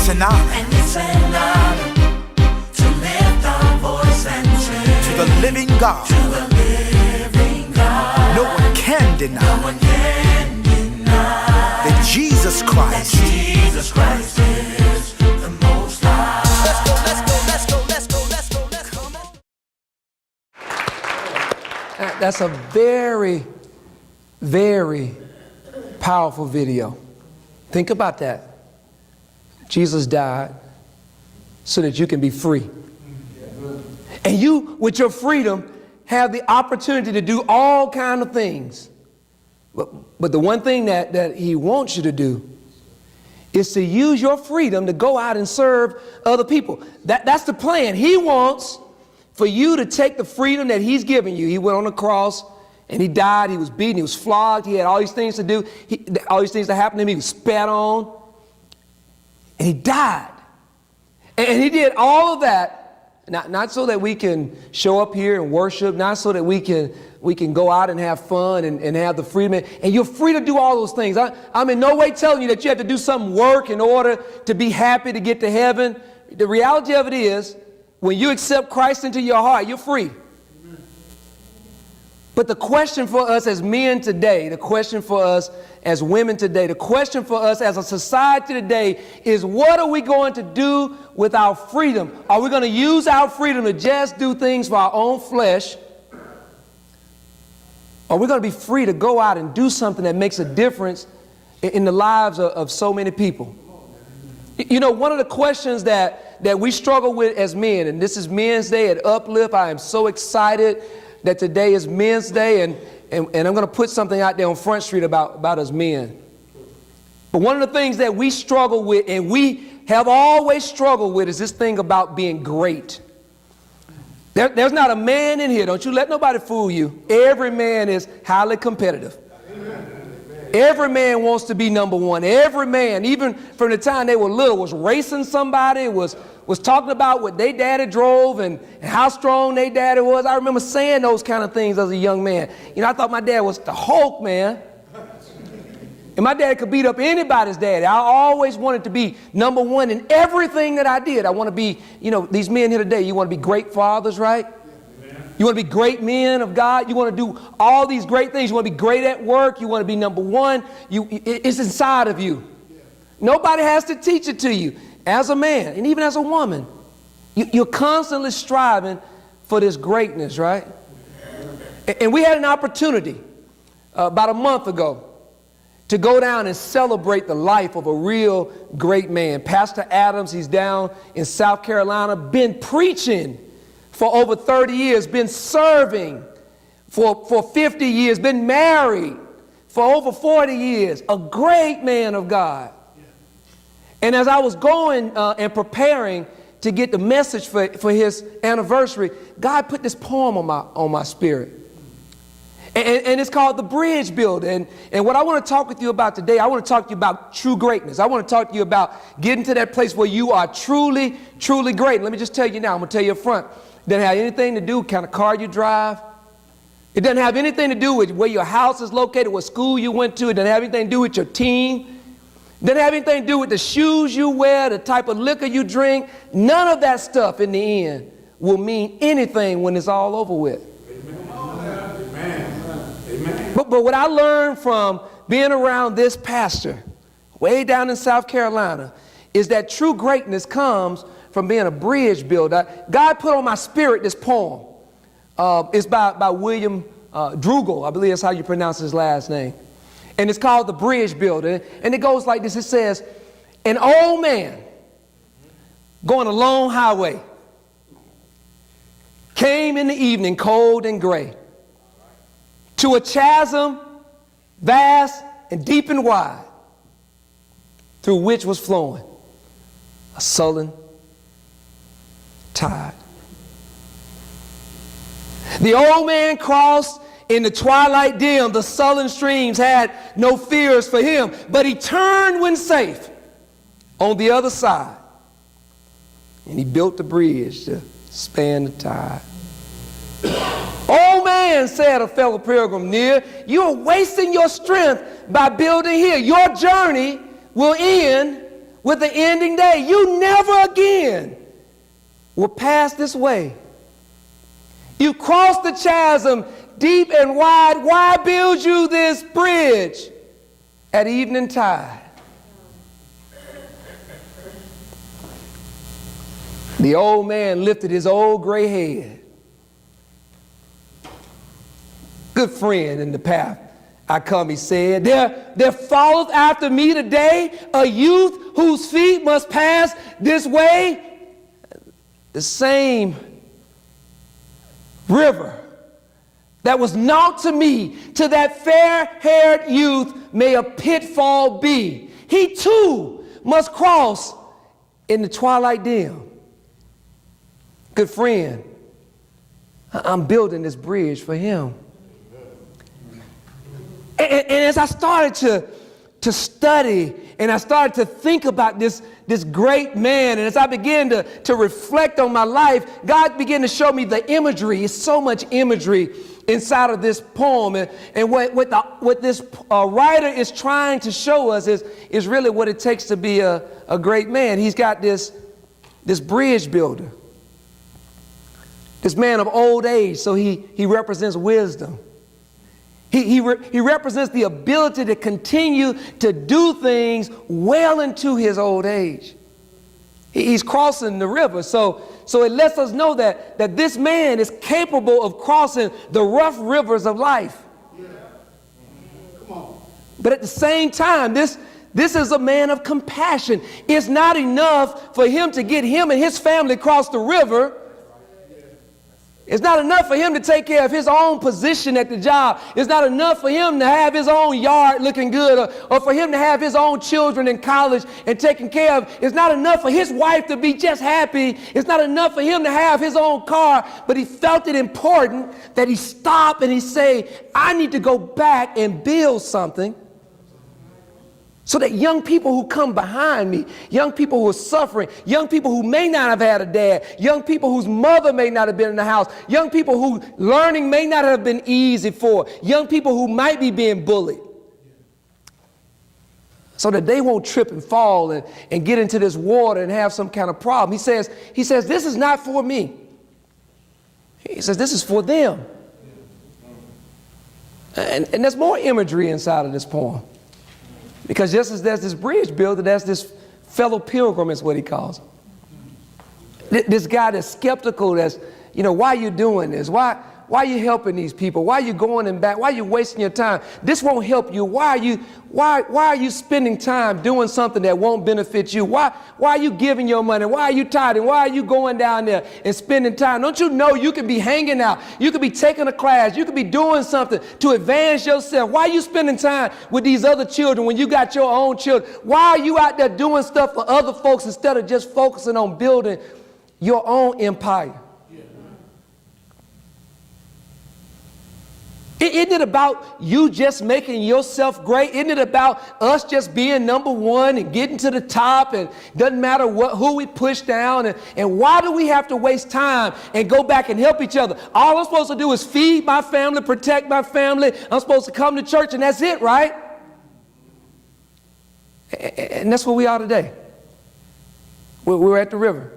it's an honor. And it's an honor to lift our voice and sing To the living God. to the living God. No one can deny. No one can deny That Jesus Christ. that Jesus Christ is the Most High. Let's go, let's go, let's go, let's go, let's go, let's go. That's a very, very powerful video. Think about that. Jesus died so that you can be free. And you, with your freedom, have the opportunity to do all kinds of things. But the one thing that he wants you to do is to use your freedom to go out and serve other people. That's the plan. He wants for you to take the freedom that he's given you. He went on the cross and he died. He was beaten. He was flogged. He had all these things to do. All these things that happened to him. He was spat on. And he died. And he did all of that, not so that we can show up here and worship, not so that we can go out and have fun and have the freedom. And you're free to do all those things. I'm in no way telling you that you have to do some work in order to be happy to get to heaven. The reality of it is, when you accept Christ into your heart, you're free. But the question for us as men today, the question for us as women today, the question for us as a society today is, what are we going to do with our freedom? Are we going to use our freedom to just do things for our own flesh? Or are we going to be free to go out and do something that makes a difference in the lives of so many people? You know, one of the questions that we struggle with as men, and this is Men's Day at Uplift. I am so excited that today is Men's Day, and I'm going to put something out there on Front Street about us men. But one of the things that we struggle with, and we have always struggled with, is this thing about being great. There's not a man in here, don't you let nobody fool you. Every man is highly competitive. Every man wants to be number one. Every man, even from the time they were little, was racing somebody, was talking about what their daddy drove and how strong their daddy was. I remember saying those kind of things as a young man. You know, I thought my dad was the Hulk, man. And my dad could beat up anybody's daddy. I always wanted to be number one in everything that I did. I want to be, you know, these men here today, you want to be great fathers, right? You want to be great men of God. You want to do all these great things. You want to be great at work. You want to be number one. It's inside of you. Nobody has to teach it to you. As a man and even as a woman, you're constantly striving for this greatness, right? And we had an opportunity about a month ago to go down and celebrate the life of a real great man. Pastor Adams, he's down in South Carolina, been preaching for over 30 years, been serving for 50 years, been married for over 40 years, a great man of God. And as I was going and preparing to get the message for his anniversary, God put this poem on my spirit. And it's called The Bridgebulder. And what I want to talk with you about today, I want to talk to you about true greatness. I want to talk to you about getting to that place where you are truly, truly great. And let me just tell you now, I'm going to tell you up front, it doesn't have anything to do with what kind of car you drive. It doesn't have anything to do with where your house is located, what school you went to. It doesn't have anything to do with your team. It doesn't have anything to do with the shoes you wear, the type of liquor you drink. None of that stuff in the end will mean anything when it's all over with. Amen. But what I learned from being around this pastor way down in South Carolina is that true greatness comes from being a bridge builder. God put on my spirit this poem. It's by William Drugel. I believe that's how you pronounce his last name. And it's called The Bridgebulder. And it goes like this. It says, an old man going a long highway came in the evening cold and gray to a chasm vast and deep and wide, through which was flowing a sullen tide. The old man crossed in the twilight dim. The sullen streams had no fears for him, but he turned when safe on the other side, and he built the bridge to span the tide. Old man, said a fellow pilgrim near, you are wasting your strength by building here. Your journey will end with the ending day. You never again will pass this way. You crossed the chasm deep and wide. Why build you this bridge at evening tide? The old man lifted his old gray head. Good friend in the path I come, he said, there followeth after me today a youth whose feet must pass this way. The same river that was naught to me, to that fair-haired youth may a pitfall be. He too must cross in the twilight dim. Good friend, I'm building this bridge for him. And as I started to study and I started to think about this great man, and as I began to reflect on my life, God began to show me the imagery. It's so much imagery inside of this poem. And what this writer is trying to show us is really what it takes to be a great man. He's got this bridge builder, this man of old age, so he represents wisdom. He represents the ability to continue to do things well into his old age. He's crossing the river. So it lets us know that this man is capable of crossing the rough rivers of life. Yeah. Come on. But at the same time, this is a man of compassion. It's not enough for him to get him and his family across the river. It's not enough for him to take care of his own position at the job. It's not enough for him to have his own yard looking good, or for him to have his own children in college and taken care of. It's not enough for his wife to be just happy. It's not enough for him to have his own car. But he felt it important that he stop and he say, I need to go back and build something so that young people who come behind me, young people who are suffering, young people who may not have had a dad, young people whose mother may not have been in the house, young people who learning may not have been easy for, young people who might be being bullied, so that they won't trip and fall and get into this water and have some kind of problem. He says, this is not for me. He says, this is for them. And there's more imagery inside of this poem. Because just as there's this bridge builder, there's this fellow pilgrim, is what he calls him. This guy that's skeptical, that's, why are you doing this? Why are you helping these people? Why are you going and back? Why are you wasting your time? This won't help you. Why are you spending time doing something that won't benefit you? Why are you giving your money? Why are you tithing? Why are you going down there and spending time? Don't you know you could be hanging out? You could be taking a class. You could be doing something to advance yourself. Why are you spending time with these other children when you got your own children? Why are you out there doing stuff for other folks instead of just focusing on building your own empire? Isn't it about you just making yourself great? Isn't it about us just being number one and getting to the top, and doesn't matter who we push down? And why do we have to waste time and go back and help each other? All I'm supposed to do is feed my family, protect my family. I'm supposed to come to church and that's it, right? And that's where we are today. We're at the river.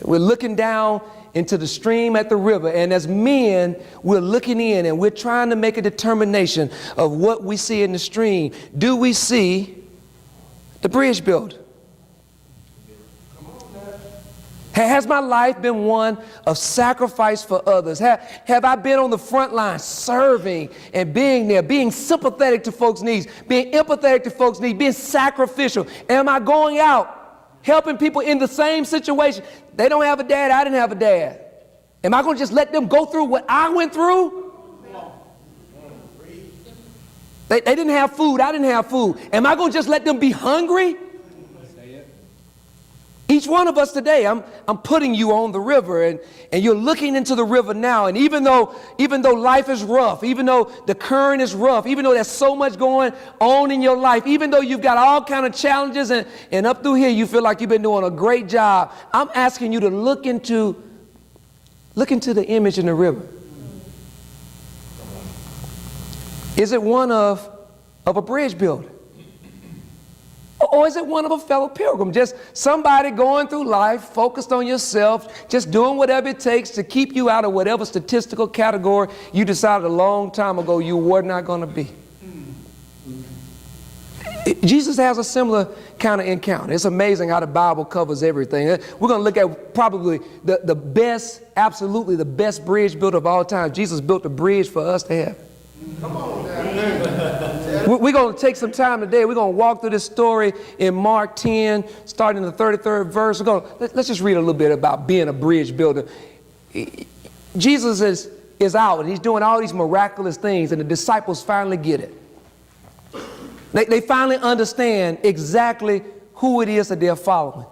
We're looking down into the stream at the river, and as men, we're looking in and we're trying to make a determination of what we see in the stream. Do we see the bridge builder? Has my life been one of sacrifice for others? Have I been on the front line serving and being there, being sympathetic to folks' needs, being empathetic to folks' needs, being sacrificial? Am I going out helping people in the same situation? They don't have a dad, I didn't have a dad. Am I going to just let them go through what I went through? They didn't have food, I didn't have food. Am I going to just let them be hungry? Each one of us today, I'm putting you on the river, and you're looking into the river now. And even though life is rough, even though the current is rough, even though there's so much going on in your life, even though you've got all kind of challenges, and up through here you feel like you've been doing a great job, I'm asking you to look into the image in the river. Is it one of a bridge builder? Or is it one of a fellow pilgrim? Just somebody going through life, focused on yourself, just doing whatever it takes to keep you out of whatever statistical category you decided a long time ago you were not going to be. Jesus has a similar kind of encounter. It's amazing how the Bible covers everything. We're going to look at probably the best, absolutely the best bridge builder of all time. Jesus built a bridge for us to have. Come on, we're going to take some time today. We're going to walk through this story in Mark 10, starting in the 33rd verse. Let's just read a little bit about being a bridge builder. Jesus is out, and he's doing all these miraculous things, and the disciples finally get it. They finally understand exactly who it is that they're following.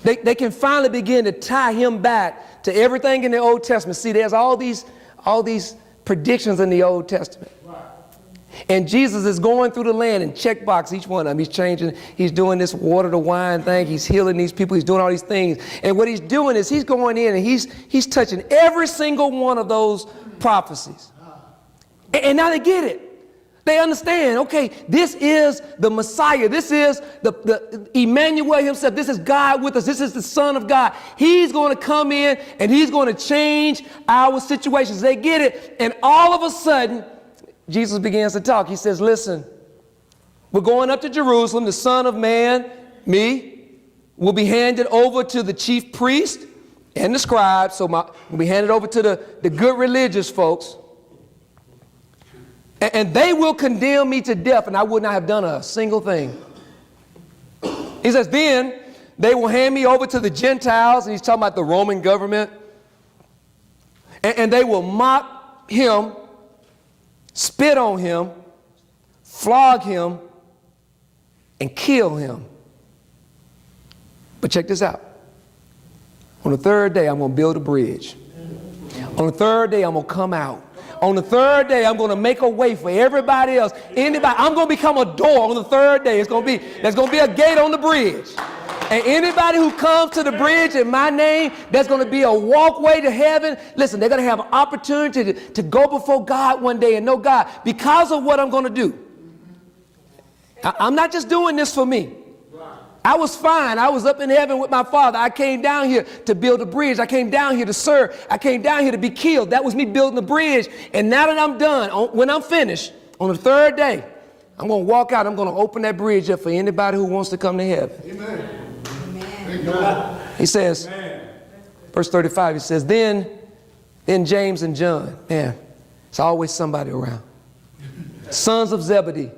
They can finally begin to tie him back to everything in the Old Testament. See, there's all these predictions in the Old Testament. And Jesus is going through the land and checkbox each one of them. He's changing, he's doing this water to wine thing. He's healing these people. He's doing all these things. And what he's doing is he's going in and he's touching every single one of those prophecies. And now they get it. They understand, okay, this is the Messiah. This is the Emmanuel himself. This is God with us. This is the Son of God. He's going to come in and he's going to change our situations. They get it. And all of a sudden, Jesus begins to talk. He says, listen, we're going up to Jerusalem. The Son of Man, me, will be handed over to the chief priest and the scribes. So will be handed over to the good religious folks. And they will condemn me to death, and I would not have done a single thing. He says, then they will hand me over to the Gentiles, and he's talking about the Roman government. And they will mock him, spit on him, flog him, and kill him. But check this out. On the third day, I'm going to build a bridge. On the third day, I'm going to come out. On the third day, I'm going to make a way for everybody else. Anybody, I'm going to become a door on the third day. There's going to be a gate on the bridge. And anybody who comes to the bridge in my name, there's going to be a walkway to heaven. Listen, they're going to have an opportunity to go before God one day and know God because of what I'm going to do. I'm not just doing this for me. I was fine. I was up in heaven with my Father. I came down here to build a bridge. I came down here to serve. I came down here to be killed. That was me building the bridge. And now that I'm done, when I'm finished, on the third day, I'm going to walk out. I'm going to open that bridge up for anybody who wants to come to heaven. Amen. Amen. He says, amen. Verse 35, he says, then James and John, man, it's always somebody around, sons of Zebedee,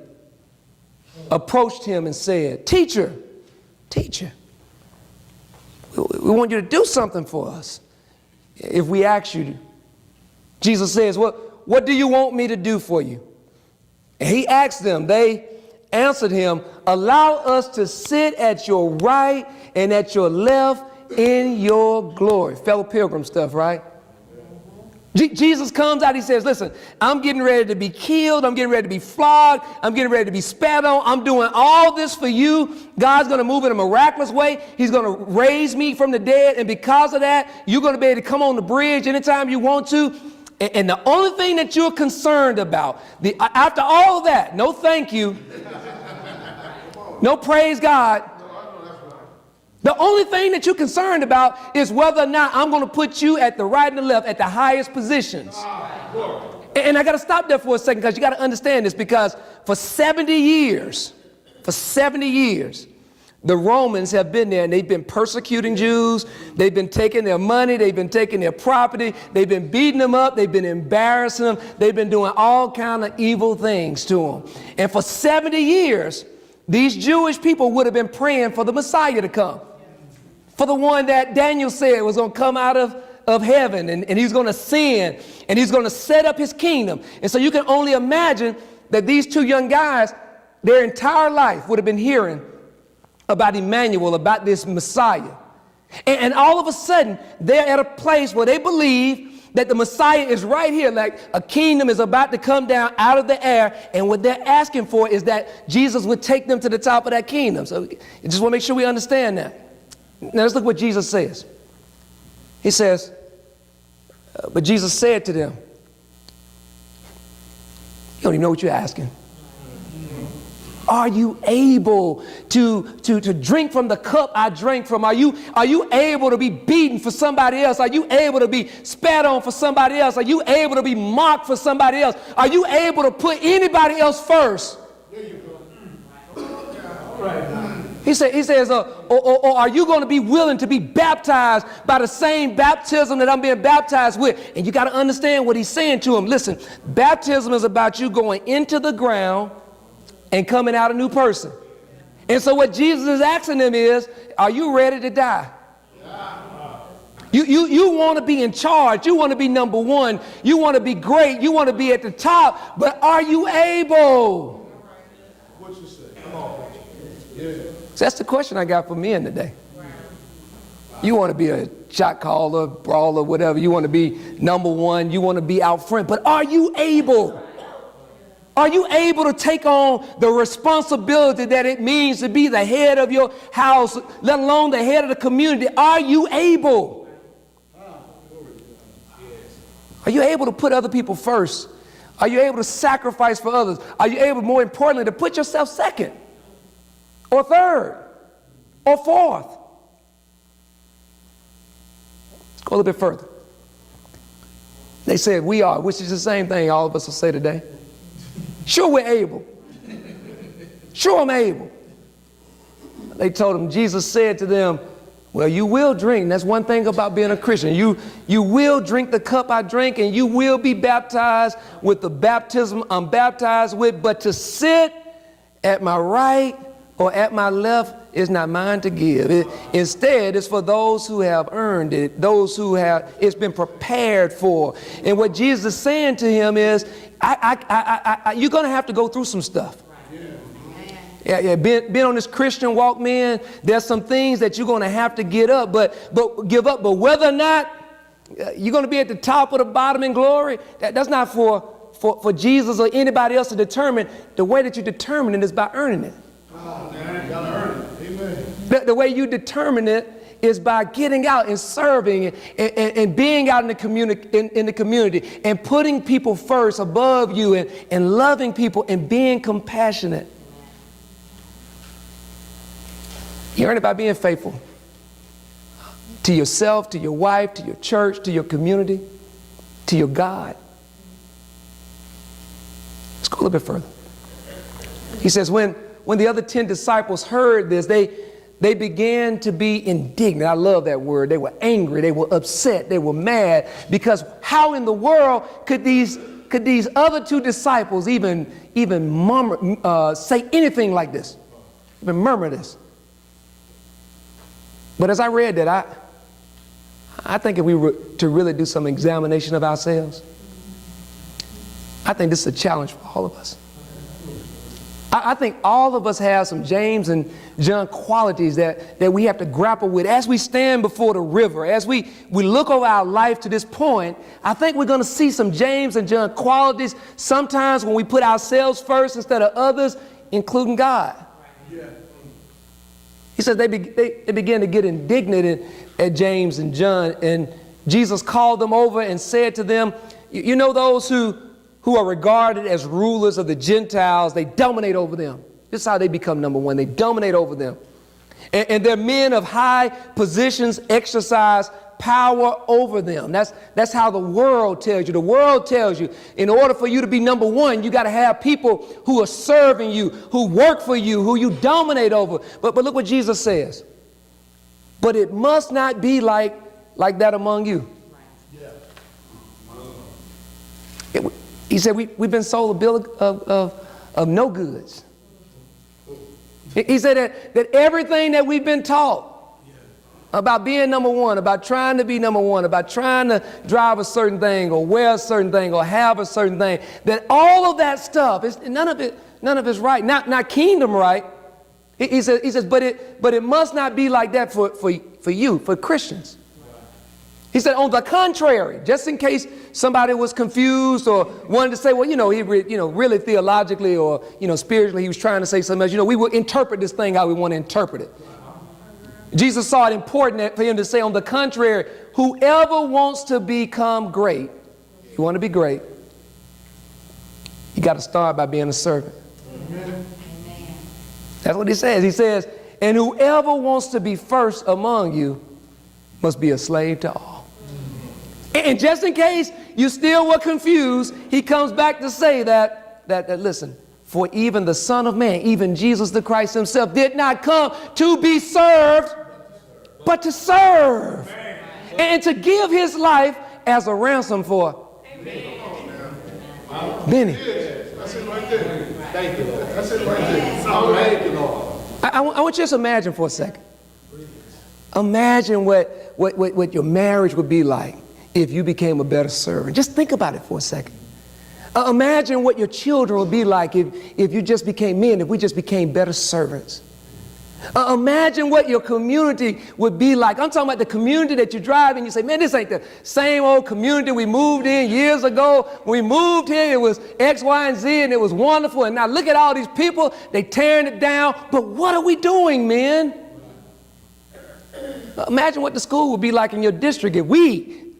approached him and said, Teacher, we want you to do something for us if we ask you to. Jesus says, what do you want me to do for you? And he asked them, they answered him, allow us to sit at your right and at your left in your glory. Fellow pilgrim stuff, right? Jesus comes out, he says, listen, I'm getting ready to be killed. I'm getting ready to be flogged. I'm getting ready to be spat on. I'm doing all this for you. God's going to move in a miraculous way. He's going to raise me from the dead. And because of that, you're going to be able to come on the bridge anytime you want to. And the only thing that you're concerned about, after all of that, no thank you, no praise God. The only thing that you're concerned about is whether or not I'm going to put you at the right and the left at the highest positions. And I got to stop there for a second because you got to understand this, because for 70 years, the Romans have been there and they've been persecuting Jews. They've been taking their money. They've been taking their property. They've been beating them up. They've been embarrassing them. They've been doing all kind of evil things to them. And for 70 years, these Jewish people would have been praying for the Messiah to come. For the one that Daniel said was going to come out of heaven and he's going to ascend and he's going to set up his kingdom. And so you can only imagine that these two young guys, their entire life would have been hearing about Emmanuel, about this Messiah. And all of a sudden, they're at a place where they believe that the Messiah is right here, like a kingdom is about to come down out of the air. And what they're asking for is that Jesus would take them to the top of that kingdom. So I just want to make sure we understand that. Now let's look what Jesus says. He says, but Jesus said to them, you don't even know what you're asking. Are you able to drink from the cup I drank from? Are you able to be beaten for somebody else? Are you able to be spat on for somebody else? Are you able to be mocked for somebody else? Are you able to put anybody else first? There you go. All right. He says, or are you going to be willing to be baptized by the same baptism that I'm being baptized with? And you got to understand what he's saying to him. Listen, baptism is about you going into the ground and coming out a new person. And so what Jesus is asking them is, are you ready to die? You want to be in charge. You want to be number one. You want to be great. You want to be at the top. But are you able? What you say? Come on. Yeah. So that's the question I got for men today. You want to be a shot caller, brawler, whatever. You want to be number one. You want to be out front. But are you able? Are you able to take on the responsibility that it means to be the head of your house, let alone the head of the community? Are you able? Are you able to put other people first? Are you able to sacrifice for others? Are you able, more importantly, to put yourself second? Or third, or fourth? Let's go a little bit further. They said we are, which is the same thing all of us will say today. Sure, we're able. Sure, I'm able. They told him, Jesus said to them, well, you will drink. And that's one thing about being a Christian. You will drink the cup I drink, and you will be baptized with the baptism I'm baptized with. But to sit at my right or at my left is not mine to give. Instead, it's for those who have earned it, those who have, it's been prepared for. And what Jesus is saying to him is, you're going to have to go through some stuff. Yeah, been on this Christian walk, man, there's some things that you're going to have to give up, but whether or not you're going to be at the top or the bottom in glory, that's not for Jesus or anybody else to determine. The way that you determine it is by earning it. The way you determine it is by getting out and serving and being out in the community and putting people first above you and loving people and being compassionate. You earn it by being faithful to yourself, to your wife, to your church, to your community, to your God. Let's go a little bit further. He says, when the other 10 disciples heard this, they began to be indignant. I love that word. They were angry. They were upset. They were mad, because how in the world could these other 2 disciples even murmur, say anything like this, even murmur this? But as I read that, I think if we were to really do some examination of ourselves, I think this is a challenge for all of us. I think all of us have some James and John qualities that we have to grapple with as we stand before the river. As we look over our life to this point, I think we're going to see some James and John qualities sometimes when we put ourselves first instead of others, including God. Yeah. He says they began to get indignant at James and John, and Jesus called them over and said to them, you know, those who are regarded as rulers of the Gentiles, they dominate over them. This is how they become number one. They dominate over them. And their men of high positions exercise power over them. That's how the world tells you. The world tells you in order for you to be number one, you got to have people who are serving you, who work for you, who you dominate over. But look what Jesus says. But it must not be like that among you. He said we've been sold a bill of no goods. He said that everything that we've been taught about being number one, about trying to be number one, about trying to drive a certain thing or wear a certain thing or have a certain thing, that all of that stuff, none of it's right. Not kingdom right. He says, but it must not be like that for you, for Christians. He said, on the contrary, just in case somebody was confused or wanted to say, well, really theologically or, spiritually, he was trying to say something else. We will interpret this thing how we want to interpret it. Jesus saw it important for him to say, on the contrary, whoever wants to become great, you want to be great, you got to start by being a servant. Amen. That's what he says. He says, and whoever wants to be first among you must be a slave to all. And just in case you still were confused, he comes back to say that listen, for even the Son of Man, even Jesus the Christ himself, did not come to be served, but to serve. And to give his life as a ransom for many. That's it right there. Thank you, Lord. That's it right there. All right. Thank you, Lord. I want you to just imagine for a second. Imagine what your marriage would be like if you became a better servant. Just think about it for a second. Imagine what your children would be like if you just became men, if we just became better servants. Imagine what your community would be like. I'm talking about the community that you drive in. You say, man, this ain't the same old community we moved in years ago. When we moved here, it was X, Y, and Z, and it was wonderful. And now look at all these people. They tearing it down. But what are we doing, man? Imagine what the school would be like in your district if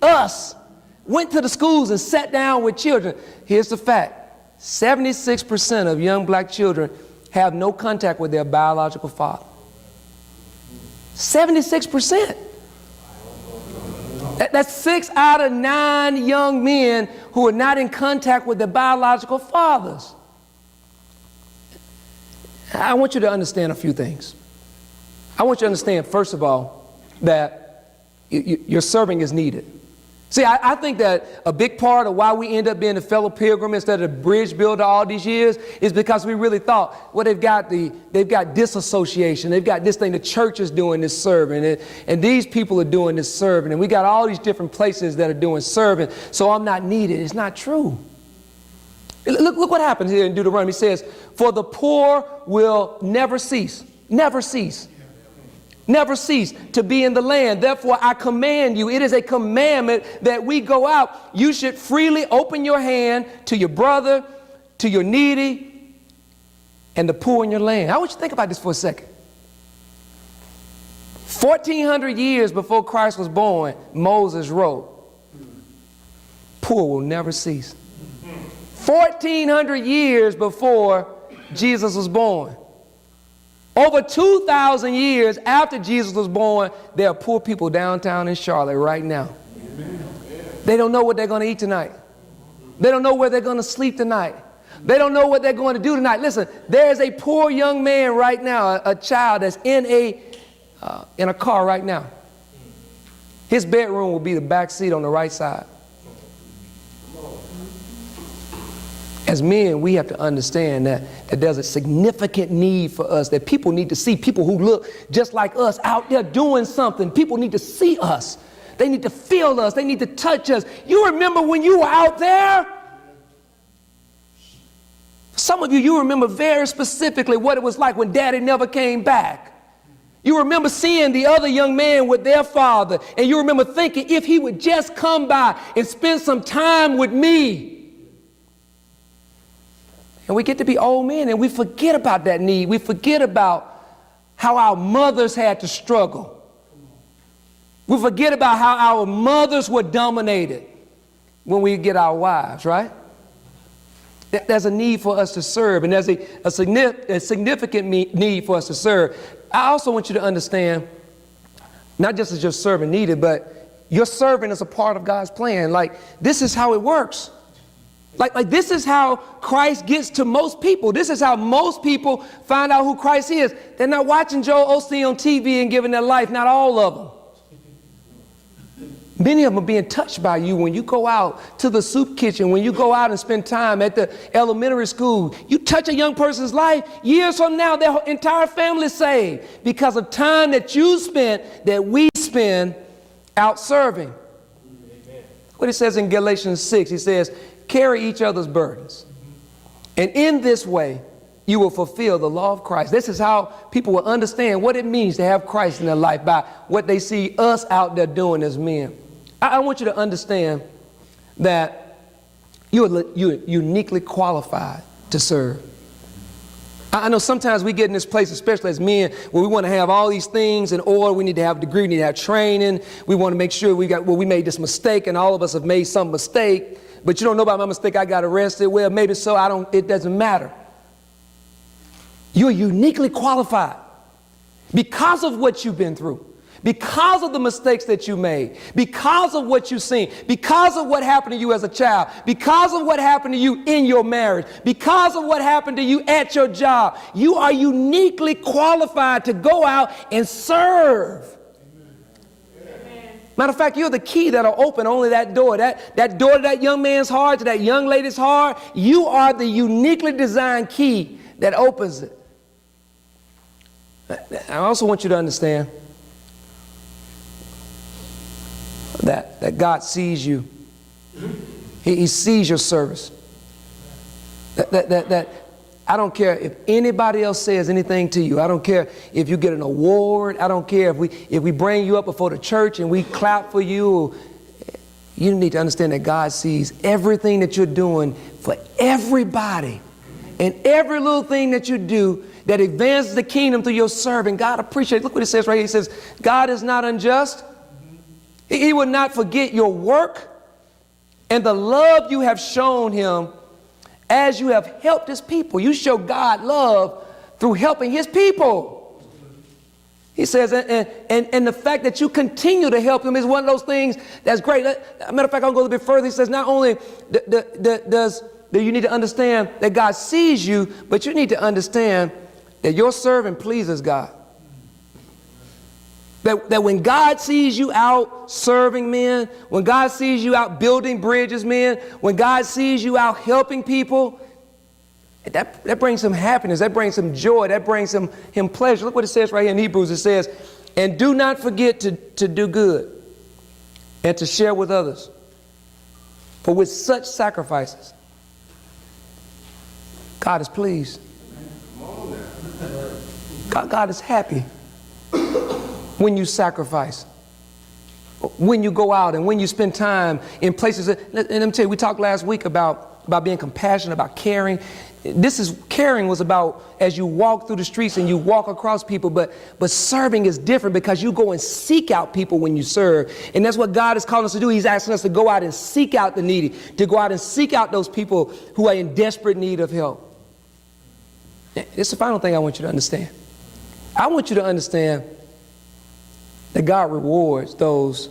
us, went to the schools and sat down with children. Here's the fact. 76% of young black children have no contact with their biological father. 76%. That's 6 out of 9 young men who are not in contact with their biological fathers. I want you to understand a few things. I want you to understand, first of all, that your serving is needed. See, I think that a big part of why we end up being a fellow pilgrim instead of Bridgebulder all these years is because we really thought, well, they've got disassociation. They've got this thing, the church is doing this serving, and these people are doing this serving, and we got all these different places that are doing serving, so I'm not needed. It's not true. Look what happens here in Deuteronomy. It says, for the poor will never cease to be in the land. Therefore, I command you, it is a commandment that we go out. You should freely open your hand to your brother, to your needy, and the poor in your land. I want you to think about this for a second. 1,400 years before Christ was born, Moses wrote, poor will never cease. 1,400 years before Jesus was born. Over 2,000 years after Jesus was born, there are poor people downtown in Charlotte right now. They don't know what they're going to eat tonight. They don't know where they're going to sleep tonight. They don't know what they're going to do tonight. Listen, there is a poor young man right now, a child that's in a car right now. His bedroom will be the back seat on the right side. As men, we have to understand that there's a significant need for us, that people need to see people who look just like us out there doing something. People need to see us. They need to feel us. They need to touch us. You remember when you were out there? Some of you remember very specifically what it was like when Daddy never came back. You remember seeing the other young man with their father, and you remember thinking, if he would just come by and spend some time with me. And we get to be old men and we forget about that need. We forget about how our mothers had to struggle. We forget about how our mothers were dominated when we get our wives, right? There's a need for us to serve, and there's a significant need for us to serve. I also want you to understand, not just as your servant needed, but your servant is a part of God's plan. Like, this is how it works. Like this is how Christ gets to most people. This is how most people find out who Christ is. They're not watching Joel Osteen on TV and giving their life, not all of them. Many of them are being touched by you when you go out to the soup kitchen, when you go out and spend time at the elementary school. You touch a young person's life, years from now, their entire family is saved because of time that you spent, that we spend out serving. What it says in Galatians 6, he says, carry each other's burdens. And in this way, you will fulfill the law of Christ. This is how people will understand what it means to have Christ in their life, by what they see us out there doing as men. I want you to understand that you're uniquely qualified to serve. I know sometimes we get in this place, especially as men, where we want to have all these things in order. We need to have a degree, we need to have training. We want to make sure we made this mistake, and all of us have made some mistake. But you don't know about my mistake. I got arrested. Well, maybe so. It doesn't matter. You're uniquely qualified because of what you've been through, because of the mistakes that you made, because of what you've seen, because of what happened to you as a child, because of what happened to you in your marriage, because of what happened to you at your job. You are uniquely qualified to go out and serve. Matter of fact, you're the key that'll open only that door. That door to that young man's heart, to that young lady's heart. You are the uniquely designed key that opens it. I also want you to understand that God sees you. He sees your service. That I don't care if anybody else says anything to you. I don't care if you get an award. I don't care if we bring you up before the church and we clap for you. You need to understand that God sees everything that you're doing for everybody. And every little thing that you do that advances the kingdom through your serving, God appreciates. Look what it says right here. He says, God is not unjust. He will not forget your work and the love you have shown him as you have helped his people. You show God love through helping his people. He says, and the fact that you continue to help him is one of those things that's great. Matter of fact, I'll go a little bit further. He says, not only does you need to understand that God sees you, but you need to understand that your serving pleases God. That when God sees you out serving men, when God sees you out building bridges, men, when God sees you out helping people, that brings him happiness, that brings him joy, that brings him pleasure. Look what it says right here in Hebrews. It says, and do not forget to do good and to share with others. For with such sacrifices, God is pleased. God is happy when you sacrifice, when you go out and when you spend time in places. And let me tell you, we talked last week about being compassionate, about caring. Caring was about as you walk through the streets and you walk across people, but serving is different because you go and seek out people when you serve. And that's what God is calling us to do. He's asking us to go out and seek out the needy, to go out and seek out those people who are in desperate need of help. It's the final thing I want you to understand. I want you to understand that God rewards those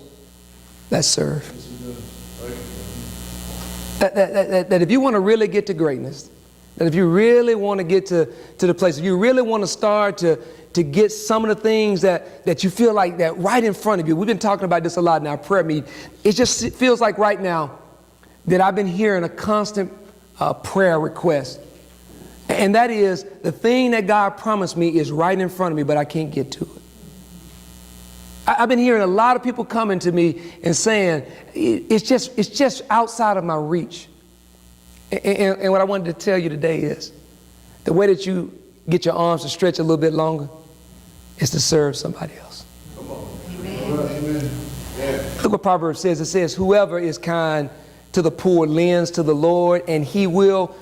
that serve. That if you want to really get to greatness, that if you really want to get to the place, if you really want to start to get some of the things that you feel like that right in front of you. We've been talking about this a lot in our prayer meeting. It feels like right now that I've been hearing a constant prayer request. And that is the thing that God promised me is right in front of me, but I can't get to it. I've been hearing a lot of people coming to me and saying, it's just outside of my reach. And what I wanted to tell you today is the way that you get your arms to stretch a little bit longer is to serve somebody else. Come on. Amen. Look what Proverbs says. It says, whoever is kind to the poor lends to the Lord, and he will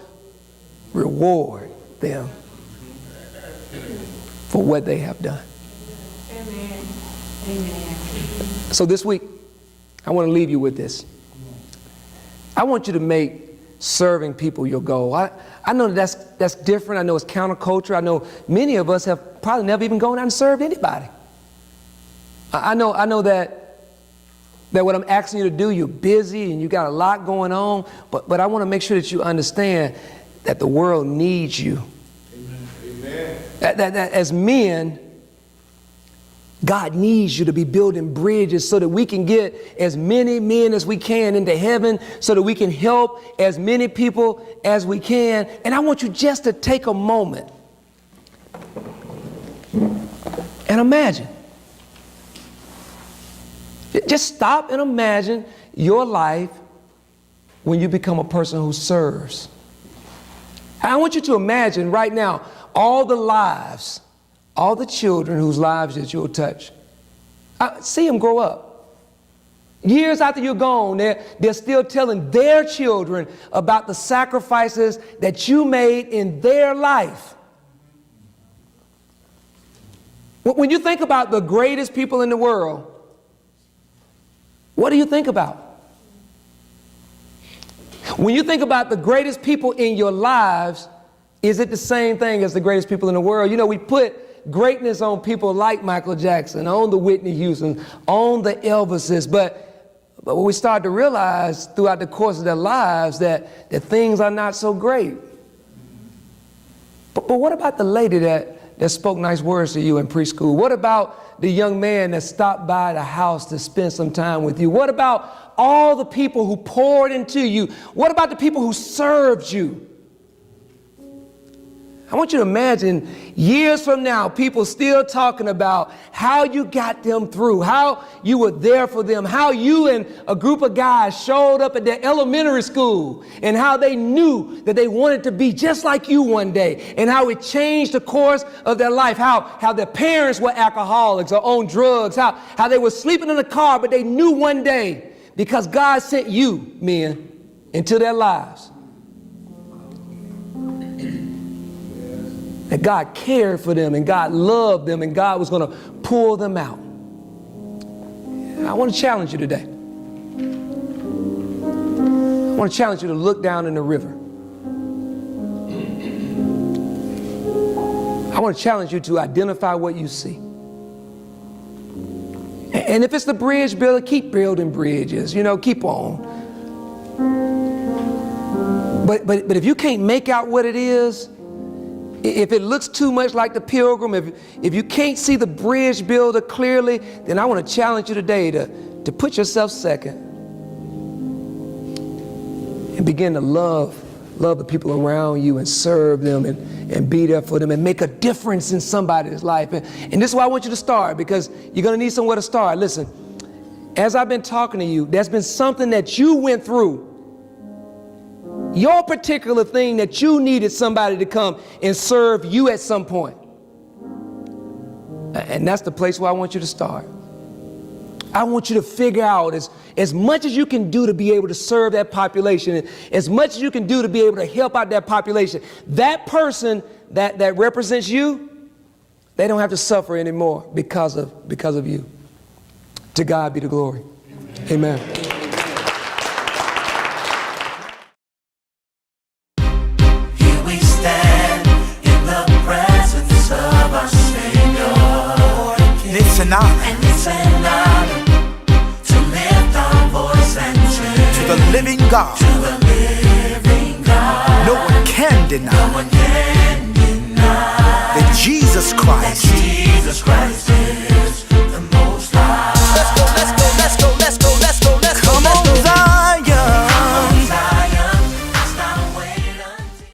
reward them for what they have done. Amen. Amen. So this week, I want to leave you with this. I want you to make serving people your goal. I know that's different. I know it's counterculture. I know many of us have probably never even gone out and served anybody. I know that what I'm asking you to do, you're busy and you got a lot going on, but I want to make sure that you understand that the world needs you. Amen. That as men, God needs you to be building bridges so that we can get as many men as we can into heaven, so that we can help as many people as we can. And I want you just to take a moment and imagine. Just stop and imagine your life when you become a person who serves. I want you to imagine right now all the lives, all the children whose lives that you'll touch. See them grow up. Years after you're gone, they're still telling their children about the sacrifices that you made in their life. When you think about the greatest people in the world, what do you think about? When you think about the greatest people in your lives, Is it the same thing as the greatest people in the world? You know, we put greatness on people like Michael Jackson, on the Whitney Houstons, on the Elvises, but what we start to realize throughout the course of their lives that things are not so great. But what about the lady that spoke nice words to you in preschool? What about the young man that stopped by the house to spend some time with you? What about all the people who poured into you? What about the people who served you? I want you to imagine years from now, people still talking about how you got them through, how you were there for them, how you and a group of guys showed up at their elementary school, and how they knew that they wanted to be just like you one day, and how it changed the course of their life, how their parents were alcoholics or on drugs, how they were sleeping in the car, but they knew one day, because God sent you, men, into their lives, that God cared for them and God loved them and God was going to pull them out. I want to challenge you today. I want to challenge you to look down in the river. I want to challenge you to identify what you see. And if it's the bridge builder, keep building bridges, you know, keep on. But if you can't make out what it is, if it looks too much like the Pilgrim, if you can't see the bridge builder clearly, then I want to challenge you today to put yourself second and begin to love the people around you and serve them and be there for them and make a difference in somebody's life. And this is why I want you to start, because you're going to need somewhere to start. Listen, as I've been talking to you, there's been something that you went through. Your particular thing that you needed somebody to come and serve you at some point. And that's the place where I want you to start. I want you to figure out as much as you can do to be able to serve that population, and as much as you can do to be able to help out that population. That person that represents you, they don't have to suffer anymore because of you. To God be the glory. Amen. It's an honor to lift our voice and sing to the living God. No one can deny that Jesus Christ